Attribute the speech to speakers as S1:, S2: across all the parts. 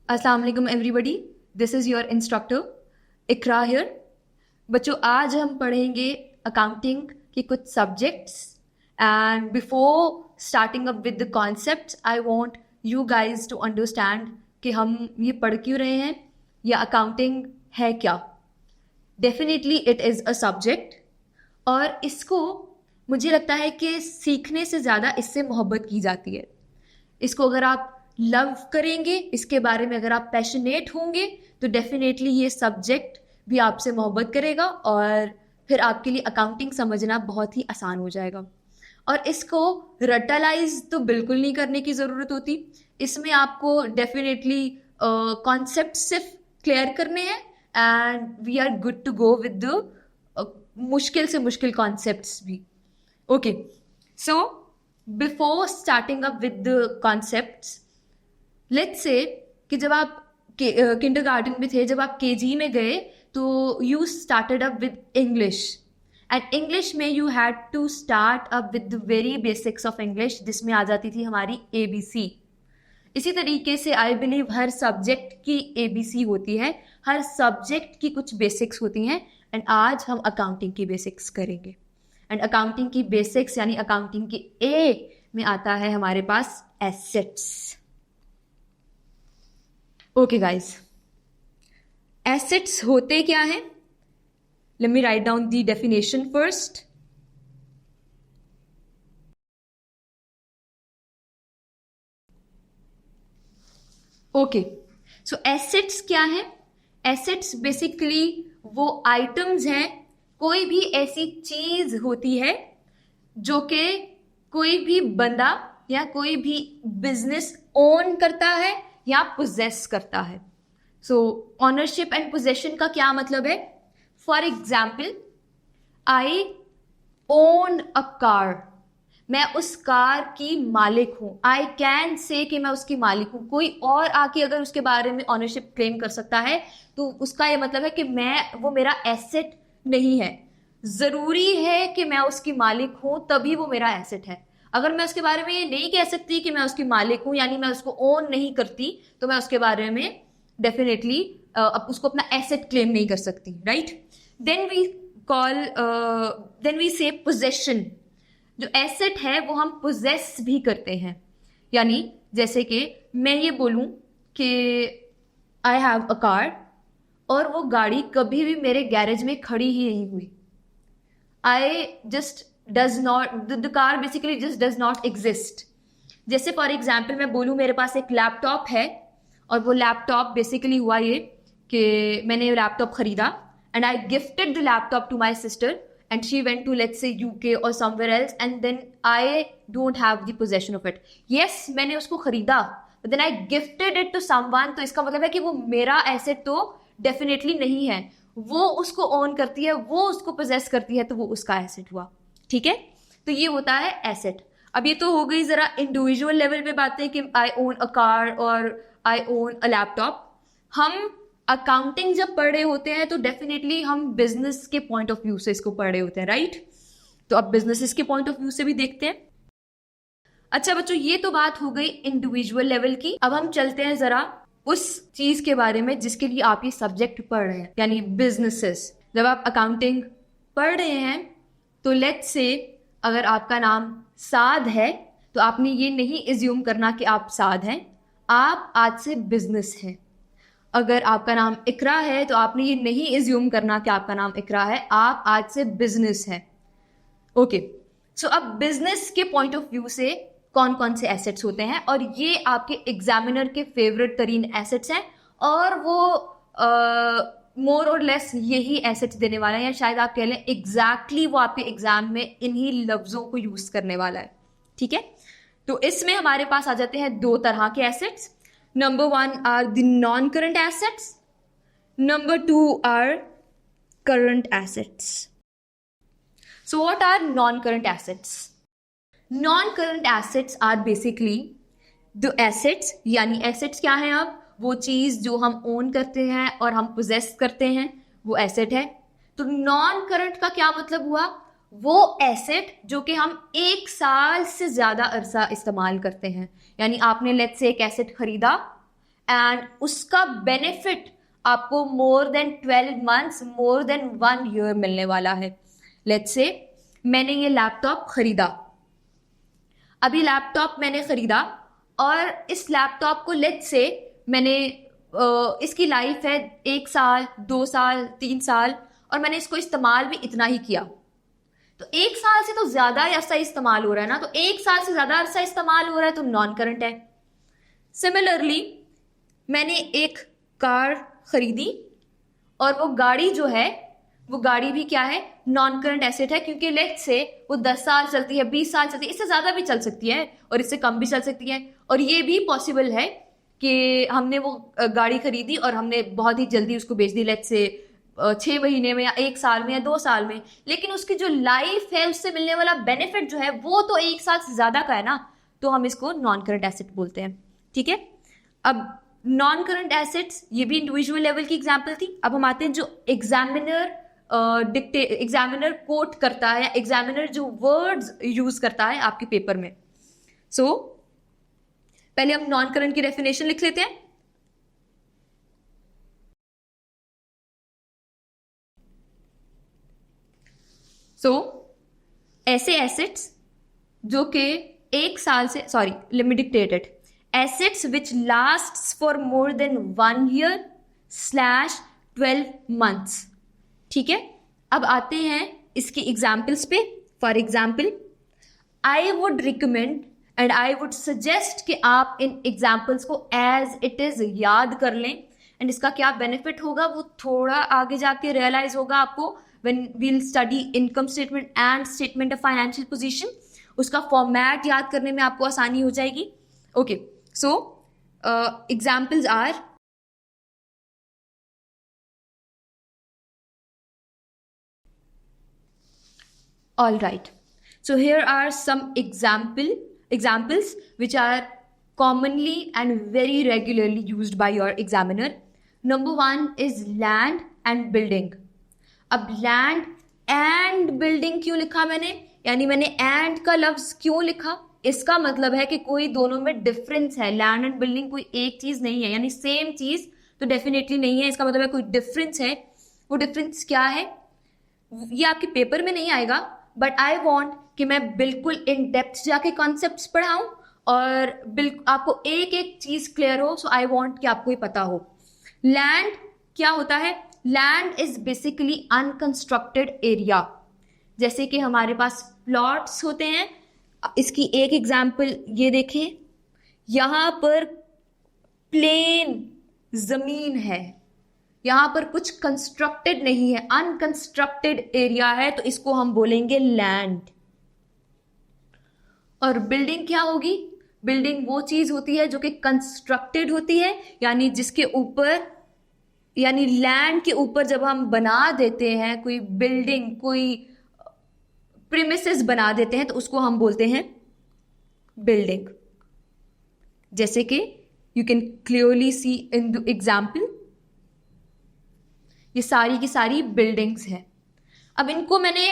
S1: अस्सलाम वालेकुम everybody, this is your instructor Iqra here. बच्चों, आज हम पढ़ेंगे अकाउंटिंग के कुछ subjects and before starting up with the concepts I want you guys to understand कि हम ये पढ़ क्यों रहे हैं या अकाउंटिंग है क्या। Definitely it is a subject और इसको मुझे लगता है कि सीखने से ज़्यादा इससे मोहब्बत की जाती है। इसको अगर आप लव करेंगे, इसके बारे में अगर आप पैशनेट होंगे तो डेफिनेटली ये सब्जेक्ट भी आपसे मोहब्बत करेगा और फिर आपके लिए अकाउंटिंग समझना बहुत ही आसान हो जाएगा। और इसको रटलाइज तो बिल्कुल नहीं करने की ज़रूरत होती। इसमें आपको डेफिनेटली कॉन्सेप्ट सिर्फ क्लियर करने हैं and we are good to go with the मुश्किल से मुश्किल कॉन्सेप्ट्स भी। Okay, so before starting up with the concepts, let's say कि जब आप किंडरगार्टन में थे, जब आप केजी में गए तो you started up with English and English में you had to start up with the very basics of English, जिसमें आ जाती थी हमारी ABC। इसी तरीके से आई बिलीव हर सब्जेक्ट की ABC होती है, हर सब्जेक्ट की कुछ बेसिक्स होती हैं एंड आज हम अकाउंटिंग की बेसिक्स करेंगे। एंड अकाउंटिंग की बेसिक्स यानी अकाउंटिंग के A में आता है हमारे पास एसेट्स। ओके गाइज, एसेट्स होते क्या हैं? Let me write down the definition first. Okay, so assets क्या है? एसेट्स बेसिकली वो आइटम्स हैं, कोई भी ऐसी चीज होती है जो कि कोई भी बंदा या कोई भी बिजनेस ओन करता है या पोजेस करता है। सो ऑनरशिप एंड पोजेशन का क्या मतलब है? For example, I own a car, मैं उस कार की मालिक हूं। आई कैन से कि मैं उसकी मालिक हूं। कोई और आके अगर उसके बारे में ऑनरशिप क्लेम कर सकता है तो उसका ये मतलब है कि वो मेरा एसेट नहीं है। जरूरी है कि मैं उसकी मालिक हूं तभी वो मेरा एसेट है। अगर मैं उसके बारे में ये नहीं कह सकती कि मैं उसकी मालिक हूं, यानी मैं उसको ओन नहीं करती, तो मैं उसके बारे में डेफिनेटली उसको अपना एसेट क्लेम नहीं कर सकती, राइट? देन वी से पोजेशन। जो एसेट है वो हम पोजेस भी करते हैं, यानी जैसे कि मैं ये बोलूं कि आई हैव अ कार और वो गाड़ी कभी भी मेरे गैरेज में खड़ी ही नहीं हुई। I just does not, the car basically just does not exist. जैसे फॉर एग्जाम्पल मैं बोलूँ मेरे पास एक लैपटॉप है और वो लैपटॉप बेसिकली हुआ ये कि मैंने लैपटॉप खरीदा and I gifted the laptop to my sister and she went to let's say UK or somewhere else and then I don't have the possession of it. Yes, मैंने उसको खरीदा but then I gifted it to someone, तो इसका मतलब है कि वो मेरा एसेट तो डेफिनेटली नहीं है। वो उसको ओन करती है, वो उसको पोजेस करती है, तो वो उसका एसेट हुआ। ठीक है, तो ये होता है एसेट। अब ये तो हो गई जरा इंडिविजुअल लेवल पे बातें कि आई ओन अ कार और आई ओन अ लैपटॉप। हम अकाउंटिंग जब पढ़ रहे होते हैं तो डेफिनेटली हम बिजनेस के पॉइंट ऑफ व्यू से इसको पढ़ रहे होते हैं, राइट? तो अब बिजनेसेस के पॉइंट ऑफ व्यू से भी देखते हैं। अच्छा बच्चों, ये तो बात हो गई इंडिविजुअल लेवल की। अब हम चलते हैं जरा उस चीज के बारे में जिसके लिए आप ये सब्जेक्ट पढ़ रहे हैं, यानी बिजनेसेस। जब आप अकाउंटिंग पढ़ रहे हैं तो लेट्स से अगर आपका नाम साद है तो आपने ये नहीं एज्यूम करना कि आप साद हैं, आप आज से बिजनेस हैं। अगर आपका नाम इकरा है तो आपने ये नहीं एज्यूम करना कि आपका नाम इकरा है, आप आज से बिजनेस है। ओके, सो अब बिजनेस के पॉइंट ऑफ व्यू से कौन कौन से एसेट्स होते हैं, और ये आपके एग्जामिनर के फेवरेट तरीन एसेट्स हैं और वो मोर और लेस यही एसेट्स देने वाला है, या शायद आप कह लें एग्जैक्टली वो आपके एग्जाम में इन्हीं लफ्जों को यूज करने वाला है। ठीक है, तो इसमें हमारे पास आ जाते हैं दो तरह के assets. Number 1 are the non-current assets. Number 2 are current assets. So what are non-current assets? Non-current assets are basically the assets, यानी assets क्या है? अब वो चीज जो हम ओन करते हैं और हम possess करते हैं वो asset है। तो non-current का क्या मतलब हुआ? वो एसेट जो कि हम 1 साल से ज्यादा अरसा इस्तेमाल करते हैं। यानी आपने लेट्स से एक एसेट खरीदा एंड उसका बेनिफिट आपको मोर than 12 months, more than 1 year मिलने वाला है। लेट्स से मैंने ये लैपटॉप खरीदा, अभी लैपटॉप मैंने खरीदा और इस लैपटॉप को लेट्स से मैंने इसकी लाइफ है 1 साल, 2 साल, 3 साल, और मैंने इसको इस्तेमाल भी इतना ही किया। तो 1 साल से तो ज्यादा अरसा इस्तेमाल हो रहा है ना, तो 1 साल से ज्यादा अरसा इस्तेमाल हो रहा है तो नॉन करंट है। सिमिलरली मैंने एक कार खरीदी और वो गाड़ी जो है, वो गाड़ी भी क्या है, नॉन करंट एसेट है, क्योंकि लेट्स से वो 10 साल चलती है, 20 साल चलती है, इससे ज्यादा भी चल सकती है और इससे कम भी चल सकती है। और ये भी पॉसिबल है कि हमने वो गाड़ी खरीदी और हमने बहुत ही जल्दी उसको बेच दी, लेट्स से 6 महीने में या 1 साल में या 2 साल में, लेकिन उसकी जो लाइफ है, उससे मिलने वाला बेनिफिट जो है वो तो 1 साल से ज्यादा का है ना, तो हम इसको नॉन करंट एसेट बोलते हैं। ठीक है, अब नॉन करंट एसेट्स ये भी इंडिविजुअल लेवल की एग्जाम्पल थी। अब हम आते हैं जो एग्जामिनर कोट करता है, एग्जामिनर जो वर्ड्स यूज करता है आपके पेपर में। सो पहले हम नॉन करंट की डेफिनेशन लिख लेते हैं। ऐसे एसेट्स जो कि 1 साल से, sorry let me dictate it, assets which lasts for more than 1 year / 12 months। ठीक है, अब आते हैं इसकी एग्जाम्पल्स पे। For example, I would recommend and I would suggest कि आप इन एग्जाम्पल्स को एज इट इज याद कर लें, एंड इसका क्या बेनिफिट होगा वो थोड़ा आगे जाके रियलाइज होगा आपको when we'll study income statement and statement of financial position. उसका फॉर्मेट याद करने में आपको आसानी हो जाएगी। Okay, so examples are, all right, so here are some examples which are commonly and very regularly used by your examiner. Number 1 is land and building। अब land and building क्यों लिखा मैंने, यानी मैंने and का लफ्ज क्यों लिखा, इसका मतलब है कि कोई दोनों में डिफरेंस है। लैंड एंड बिल्डिंग कोई एक चीज नहीं है, यानी सेम चीज तो डेफिनेटली नहीं है, इसका मतलब है कोई डिफरेंस है। वो डिफरेंस क्या है ये आपके पेपर में नहीं आएगा, बट आई वांट कि मैं बिल्कुल इन डेप्थ जाके कॉन्सेप्ट्स पढ़ाऊं और आपको एक एक चीज क्लियर हो। सो आई वांट कि आपको ये पता हो। लैंड क्या होता है, land is basically unconstructed area. जैसे कि हमारे पास प्लॉट्स होते हैं, इसकी एक एग्जाम्पल ये देखें, यहां पर प्लेन जमीन है, यहां पर कुछ कंस्ट्रक्टेड नहीं है, अनकंस्ट्रक्टेड एरिया है, तो इसको हम बोलेंगे लैंड। और बिल्डिंग क्या होगी, बिल्डिंग वो चीज होती है जो कि कंस्ट्रक्टेड होती है, यानी जिसके ऊपर, यानी लैंड के ऊपर जब हम बना देते हैं कोई बिल्डिंग, कोई प्रीमिसेस बना देते हैं, तो उसको हम बोलते हैं बिल्डिंग। जैसे कि you can clearly see in the example, ये सारी की सारी बिल्डिंग्स हैं। अब इनको मैंने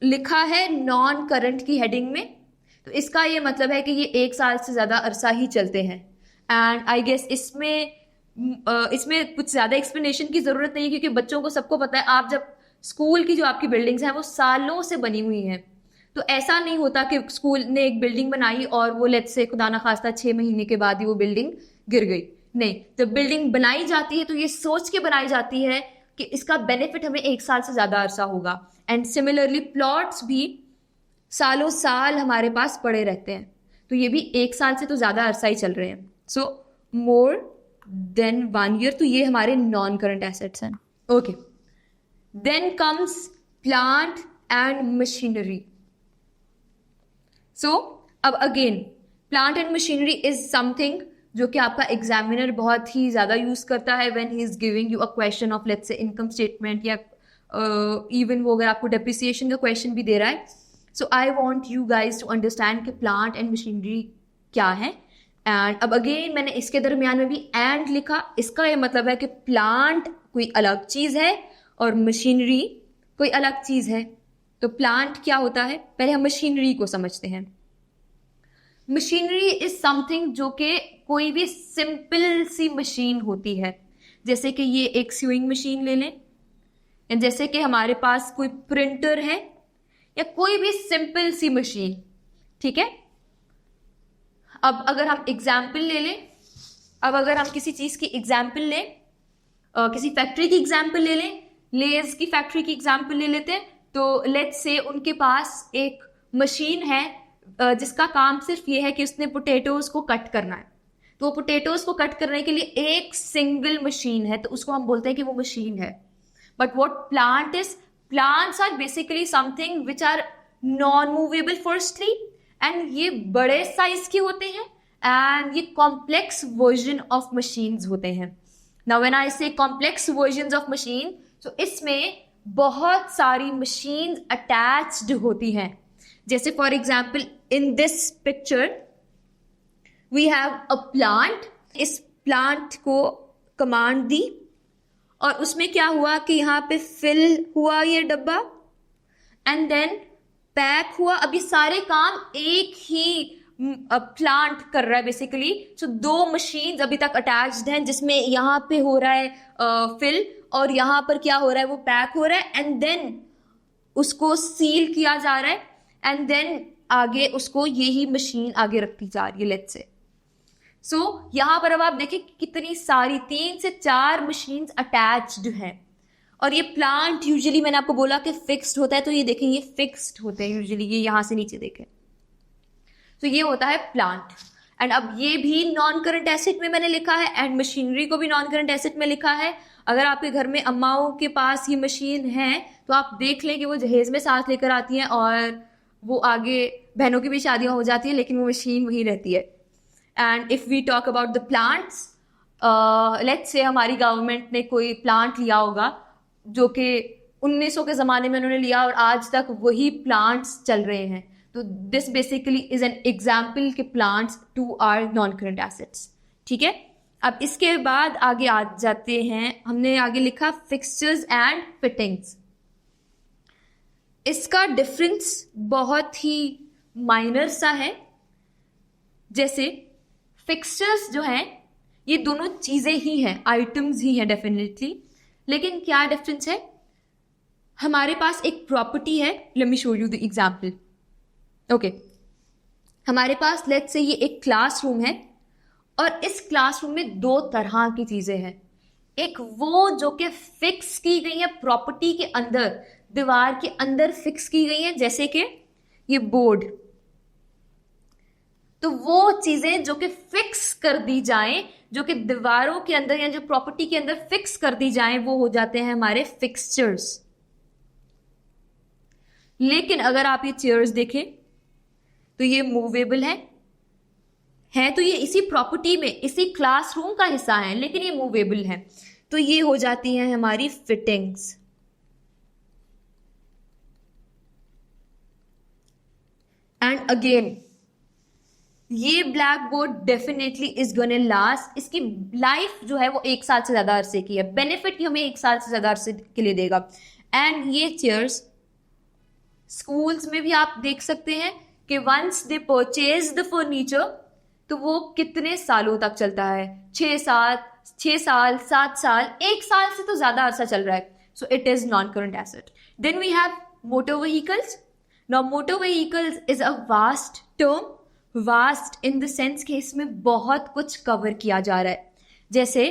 S1: लिखा है नॉन करंट की हेडिंग में, तो इसका ये मतलब है कि ये 1 साल से ज्यादा अरसा ही चलते हैं। एंड आई गेस इसमें कुछ ज्यादा एक्सप्लेनेशन की जरूरत नहीं है, क्योंकि बच्चों को सबको पता है, आप जब स्कूल की जो आपकी बिल्डिंग्स हैं वो सालों से बनी हुई हैं, तो ऐसा नहीं होता कि स्कूल ने एक बिल्डिंग बनाई और वो लेट्स से खुदा ना खास्ता 6 महीने के बाद ही वो बिल्डिंग गिर गई। नहीं, जब बिल्डिंग बनाई जाती है तो ये सोच के बनाई जाती है कि इसका बेनिफिट हमें 1 साल से ज्यादा अरसा होगा। एंड सिमिलरली प्लॉट्स भी सालों साल हमारे पास पड़े रहते हैं, तो ये भी 1 साल से तो ज्यादा अरसा ही चल रहे हैं। सो मोर देन 1 ईयर, तो ये हमारे नॉन करंट एसेट्स हैं। Okay, then comes plant and machinery। so अब again plant and machinery is something जो कि आपका एग्जामिनर बहुत ही ज्यादा यूज करता है when he is giving you a question of let's say income statement, या even वो अगर आपको depreciation का question भी दे रहा है। so I want you guys to understand कि plant and machinery क्या है। एंड अब अगेन मैंने इसके दरमियान में भी एंड लिखा, इसका ये मतलब है कि प्लांट कोई अलग चीज है और मशीनरी कोई अलग चीज है। तो प्लांट क्या होता है, पहले हम मशीनरी को समझते हैं। मशीनरी इज समथिंग जो कि कोई भी सिंपल सी मशीन होती है, जैसे कि ये एक स्यूइंग मशीन ले लें, या जैसे कि हमारे पास कोई प्रिंटर है, या कोई भी सिंपल सी मशीन, ठीक है। अब अगर हम एग्जाम्पल ले लें, अब अगर हम किसी चीज़ की एग्जाम्पल लें, किसी फैक्ट्री की एग्जाम्पल ले लें, लेज की फैक्ट्री की एग्जाम्पल ले लेते हैं, तो लेट्स से उनके पास एक मशीन है जिसका काम सिर्फ ये है कि उसने पोटैटोज को कट करना है। तो पोटैटोज को कट करने के लिए एक सिंगल मशीन है, तो उसको हम बोलते हैं कि वो मशीन है। But what plant is, plants are basically something which are non movable firstly, and ये बड़े साइज के होते हैं, एंड ये कॉम्प्लेक्स वर्जन ऑफ मशीन्स होते हैं। नाउ व्हेन आई से कॉम्प्लेक्स वर्जन्स ऑफ मशीन, तो इसमें बहुत सारी मशीन्स अटैच्ड होती हैं। जैसे for example in this picture we have a plant. इस प्लांट को कमांड दी और उसमें क्या हुआ कि यहाँ पे फिल हुआ ये डब्बा, एंड देन पैक हुआ। अब ये सारे काम एक ही प्लांट कर रहा है बेसिकली। सो दो मशीन्स अभी तक अटैच्ड हैं, जिसमें यहाँ पे हो रहा है फिल और यहाँ पर क्या हो रहा है, वो पैक हो रहा है, एंड देन उसको सील किया जा रहा है, एंड देन आगे उसको यही मशीन आगे रखती जा रही है, लेट्स से। सो यहाँ पर अब आप देखें कितनी सारी 3 से 4 मशीन्स अटैच्ड हैं। और ये प्लांट यूजुअली मैंने आपको बोला कि फिक्स्ड होता है, तो ये देखें ये फिक्स्ड होते हैं यूजुअली, ये यहाँ से नीचे देखें, तो ये होता है प्लांट। एंड अब ये भी नॉन करंट एसेट में मैंने लिखा है, एंड मशीनरी को भी नॉन करंट एसेट में लिखा है। अगर आपके घर में अम्माओं के पास ये मशीन है तो आप देख लें कि वो जहेज में साथ लेकर आती हैं, और वो आगे बहनों की भी शादियां हो जाती हैं, लेकिन वो मशीन वही रहती है। And if we talk about the plants, let's say हमारी गवर्नमेंट ने कोई प्लांट लिया होगा जो कि 1900 के ज़माने में उन्होंने लिया और आज तक वही प्लांट्स चल रहे हैं, तो this basically is an example के plants too are non current assets, ठीक है। अब इसके बाद आगे आ जाते हैं, हमने आगे लिखा फिक्सचर्स एंड फिटिंग्स। इसका डिफरेंस बहुत ही माइनर सा है। जैसे फिक्सचर्स जो हैं ये दोनों चीजें ही हैं, आइटम्स ही हैं डेफिनेटली, लेकिन क्या डिफरेंस है, हमारे पास एक प्रॉपर्टी है। Let me show you the example. Okay, हमारे पास लेट्स से ये एक क्लासरूम है, और इस क्लासरूम में 2 तरह की चीजें हैं। एक वो जो कि फिक्स की गई है प्रॉपर्टी के अंदर, दीवार के अंदर फिक्स की गई है, जैसे कि ये बोर्ड। तो वो चीजें जो कि फिक्स कर दी जाएं, जो कि दीवारों के अंदर या जो प्रॉपर्टी के अंदर फिक्स कर दी जाएं, वो हो जाते हैं हमारे फिक्सचर्स। लेकिन अगर आप ये चेयर्स देखें तो ये मूवेबल है तो ये इसी प्रॉपर्टी में, इसी क्लासरूम का हिस्सा है, लेकिन ये मूवेबल है, तो ये हो जाती हैं हमारी फिटिंग्स। एंड अगेन ये black board definitely is gonna last. इसकी लाइफ जो है वो 1 साल से ज्यादा अरसे की है, बेनिफिट हमें 1 साल से ज्यादा अरसे के लिए देगा। एंड ये चेयर्स स्कूल्स में भी आप देख सकते हैं कि once they purchase the furniture, तो वो कितने सालों तक चलता है, 6 साल 7 साल, 1 साल से तो ज्यादा अरसा चल रहा है। So it is non current asset. Then we have motor vehicles. Now motor vehicles is a vast term, vast in the sense कि इसमें बहुत कुछ कवर किया जा रहा है। जैसे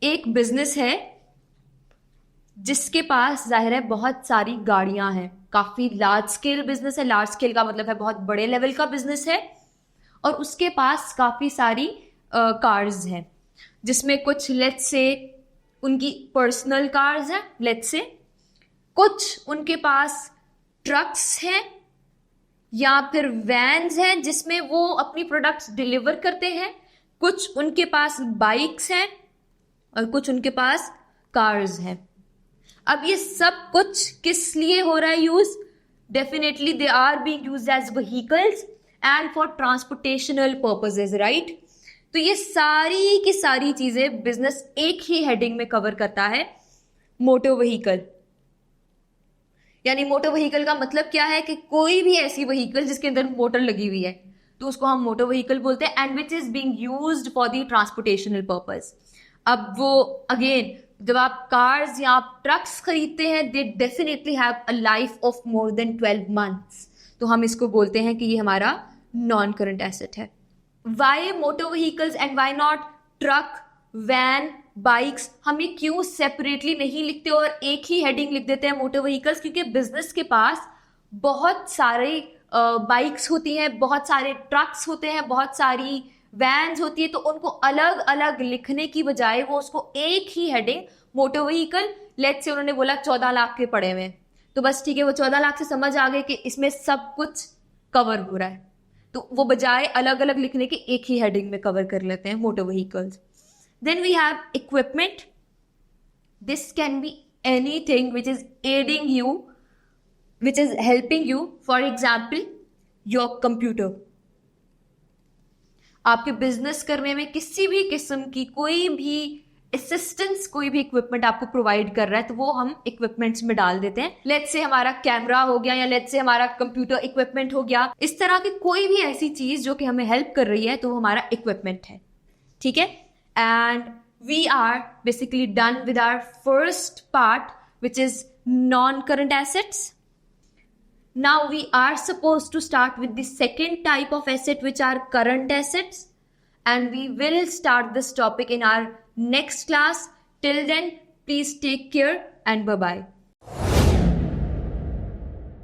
S1: एक बिजनेस है जिसके पास जाहिर है बहुत सारी गाड़ियां हैं, काफी लार्ज स्केल बिजनेस है, लार्ज स्केल का मतलब है बहुत बड़े लेवल का बिजनेस है, और उसके पास काफी सारी कार्स हैं, जिसमें कुछ लेट्स से उनकी पर्सनल कार्स हैं, लेट्स से कुछ उनके पास ट्रक्स हैं या फिर वैन्स हैं जिसमें वो अपनी प्रोडक्ट्स डिलीवर करते हैं, कुछ उनके पास बाइक्स हैं और कुछ उनके पास कार्स हैं। अब ये सब कुछ किस लिए हो रहा है use? Definitely they are being used as vehicles and for transportational purposes, right. तो ये सारी की सारी चीजें बिजनेस एक ही हेडिंग में कवर करता है, मोटर व्हीकल। यानी मोटर व्हीकल का मतलब क्या है कि कोई भी ऐसी व्हीकल जिसके अंदर मोटर लगी हुई है तो उसको हम मोटर व्हीकल बोलते हैं, and which is being used for the transportational purpose. अब वो अगेन, जब आप कार्स या आप ट्रक्स खरीदते हैं, they definitely have a life of more than 12 months, तो हम इसको बोलते हैं कि ये हमारा नॉन करंट एसेट है। Why motor vehicles and why not truck, van, bikes? हम ये क्यों सेपरेटली नहीं लिखते और एक ही हेडिंग लिख देते हैं मोटर व्हीकल्स? क्योंकि बिजनेस के पास बहुत सारे बाइक्स होती हैं, बहुत सारे ट्रक्स होते हैं, बहुत सारी वैन्स होती है, तो उनको अलग अलग लिखने की बजाय वो उसको एक ही हेडिंग मोटर व्हीकल, लेट्स से उन्होंने बोला 14 लाख के पड़े हुए, तो बस ठीक है, वो 14 लाख से समझ आ गए कि इसमें सब कुछ कवर हो रहा है, तो वो बजाय अलग अलग लिखने के एक ही हेडिंग में कवर कर लेते हैं motor vehicles. Then we have equipment. This can be anything which is adding you, which is helping you, for example your computer. आपके बिजनेस करने में किसी भी किस्म की कोई भी असिस्टेंस, कोई भी इक्विपमेंट आपको प्रोवाइड कर रहा है तो वो हम इक्विपमेंट्स में डाल देते हैं। लेट्स से हमारा कैमरा हो गया, या लेट्स से हमारा कंप्यूटर इक्विपमेंट हो गया, इस तरह की कोई भी ऐसी चीज जो कि हमें हेल्प कर रही है तो वो हमारा इक्विपमेंट है, ठीक है। And we are basically done with our first part which is non current assets. Now we are supposed to start with the second type of asset, which are current assets, and we will start this topic in our next class. Till then, please take care and bye-bye.